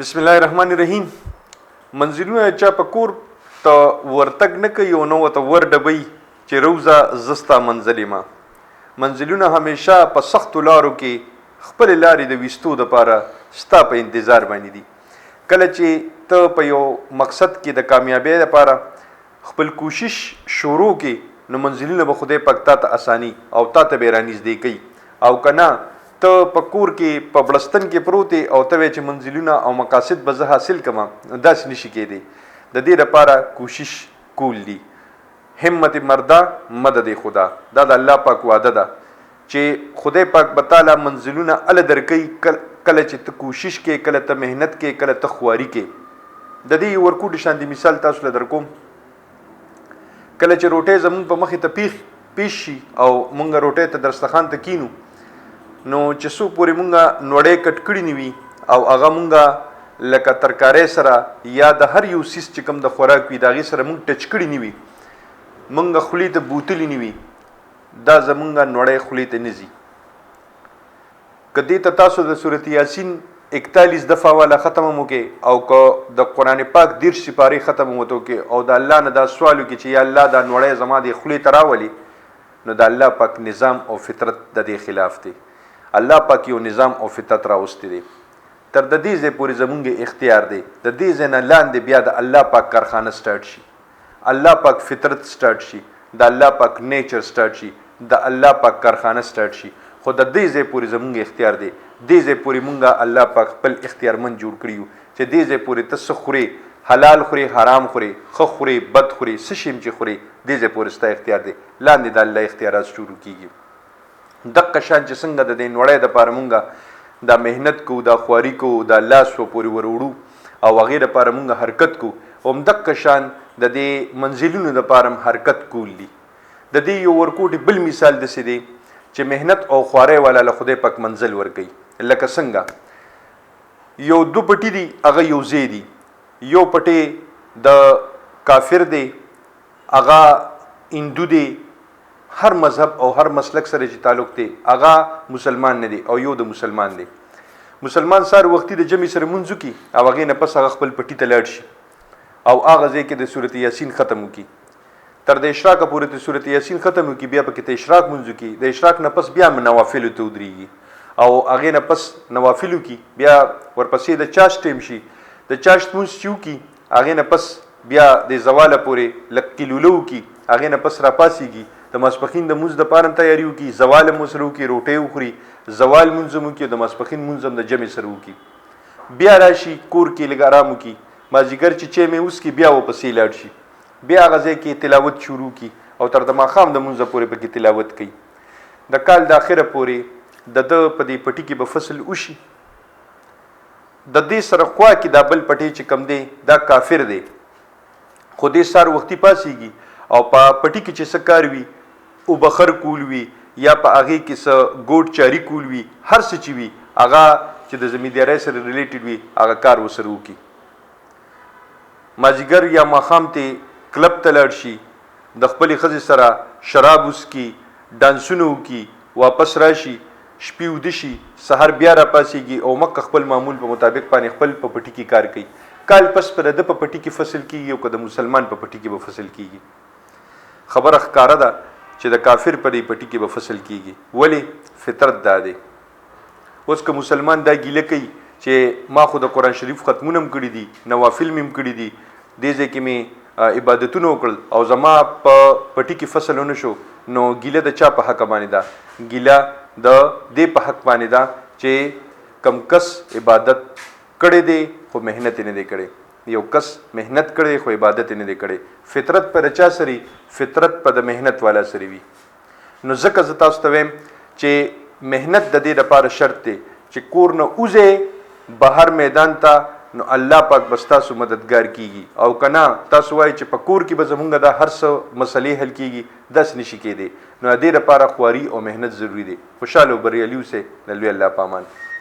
بسم الله الرحمن الرحیم. منزلونه چا په کور ته ورتګ نه کوي او نو ته ور ډبی چې روزه زستا منزلې ما منزلونه همیشه په سخت لارو کې خپل لارې د وستو د پاره ستا په انتظار باندې دي. کله چې ته په یو مقصد کې د کامیابی لپاره خپل کوشش شروع کې نو منزلونه به خدای پاک ته اسانی او ته به رانږدې کوي او کنه ته په کور کې په بلستن کې پروت او ته چې منزلونه او مقاصد به زه حاصل کما داس نشي کېدی. د دې لپاره کوشش کول دي. همت مردا مدد خدا دا د الله پاک وعده ده چې خدای پاک بتاله منزلونه ال درکې کله چې ته کوشش کې کله ته مهنت کې کله ته خواري کې. د دې ورکوټ شاندي مثال تاسو له درکوم. کله چې روټه زمون په مخې ته پیش شي او مونږ روټه ته درستخان ته کینو نو چې سو پورې مونږه نوړې کټکړی نیوي او هغه مونږه لکه ترکارې سره یا د هر یو سیس چې کوم د خوراک وي داغه سره مونږ ټچ کړی نیوي مونږه خلی ته بوتلی نیوي دا زمونږه نوړې خلی ته نزي. کدی ته تاسو د سورۃ یاسین 41 دفعه والا ختم مو کې او کو د قران پاک 10 سپاری ختم مو تو کې او د الله نه دا سوالو کې چې یا الله دا نوړې زما د خلی تراولي نو د الله پاک نظام او فطرت د دې خلاف دی. الله پاک یو نظام او فطرت راوستي دي تر د دې ځې پورې زمونږ اختیار دی. د دې ځنه لاندې بیا د الله پاک کارخانه سٹارټ شي الله پاک فطرت سٹارټ شي د الله پاک نیچر سٹارټ شي د الله پاک کارخانه سٹارټ شي خو د دې ځې پورې زمونږ اختیار دی. دې ځې پورې مونږه الله پاک خپل اختیارمن جوړ کړیو چې دې ځې پورې تاسو خوري حلال خوري حرام خوري خو خوري بد خوري سشم چې خوري دې ځې پورې ستا اختیار دی. لاندې د الله اختیارات شروع کیږي. دغه شان چې څنګه د دې نوړې د پاره مونږه دا مهنت کو دا خواري کو دا لاس و پوري وروړو او غیره لپاره مونږه حرکت کو او دغه شان د دې منزلونو د پاره حرکت کولی. د دې یو ورکوټ بل مثال د سې دی چې مهنت او خواري والا له خدای پاک منزل ورګي لکه څنګه یو دو پټي دی هغه یو زیدي یو پټي د کافر دی هغه هندو دی هر مذهب او هر مسلک سره چې تعلق دی هغه مسلمان نه دی او یو د مسلمان دی. مسلمان سار وختي د جمع سره منځو کی او هغه نه پس هغه خپل پټی ته لاړ شي او هغه ځکه د سورۃ یاسین ختم کی تر د اشراق پورې د سورۃ یاسین ختم کی بیا پکې ته اشراق منځو کی د اشراق نه پس بیا نوافل ته ودرېږي او هغه نه پس نوافل کی بیا ورپسې د چاشت ټیم شي د چاشت مونږ چو کی هغه نه پس بیا د زواله پورې لکیلولو کی هغه نه پس را پاسيږي د ماسپخین د موز د پاره تیاریو کی زوال مسرو کی روټي وخوري زوال منځمو کی د ماسپخین منځم د جمع سرو کی بیا راشي کور کې لګارامو کی مازیګر چې مې اوس کی بیا و پسې لاړ شي بیا غزه کې تلاوت شروع کی او تر د ماخام د منځ پورې پکې تلاوت کوي. د کال د اخره پورې د په دې پټي کې به فصل وشي د دې سره خوا کې د بل پټي چې کم دی دا کافر دی خو دې سار وختي پاسيږي او په پټي کې چې سکار وي او بخر کول وی یا په هغه کې څه ګوټ چاري کول وی هر څه چی وی هغه چې د زمیندارۍ سره ریلیټډ وی هغه کار وسره وکي. مازیګر یا ماخام ته کلب ته لاړ شي د خپل خزي سره شراب وسکي ډانسونو وکي واپس راشي شپې ود شي سحر بیا را پاسيږي او مکه خپل معمول په مطابق باندې خپل په پټي کې کار کوي. کال پس پر د په پټي کې فصل کیږي او کله مسلمان په پټي کې به فصل کیږي. خبر ښکارا ده چې د کافر په دې پټي کې به فصل کیږي ولی فطرت دا دی. اوس که مسلمان دا ګیله کوي چې ما خو د قران شریف ختمونم کړی دي نوافل مم کړی دي دې ځکه می عبادتونه وکړل او زما په پټي کې فصل ونه شو نو ګیله د چا په حق باندې ده ګیله د دې په حق باندې ده چې کم کس عبادت کړي دي خو مهنت نه دی کړي یو کس مهنت کړي خو عبادت نه دی کړي. فطرت پر چا سری فطرت په د مهنت والا سری وي. نو ځکه زه تاسو ته وایم چې مهنت د دې لپاره شرط دی چې کور نه اوځي بهر میدان ته نو الله پاک بس تاسو مددگار کیږي او کنا تاسو وای چې په کور کې به زمونږ د هر څه مسلې حل کیږي داس نشي کېدی. نو د دې لپاره خواري او مهنت ضروری دی. خوشاله او بریالیو سه نلوي الله پامان.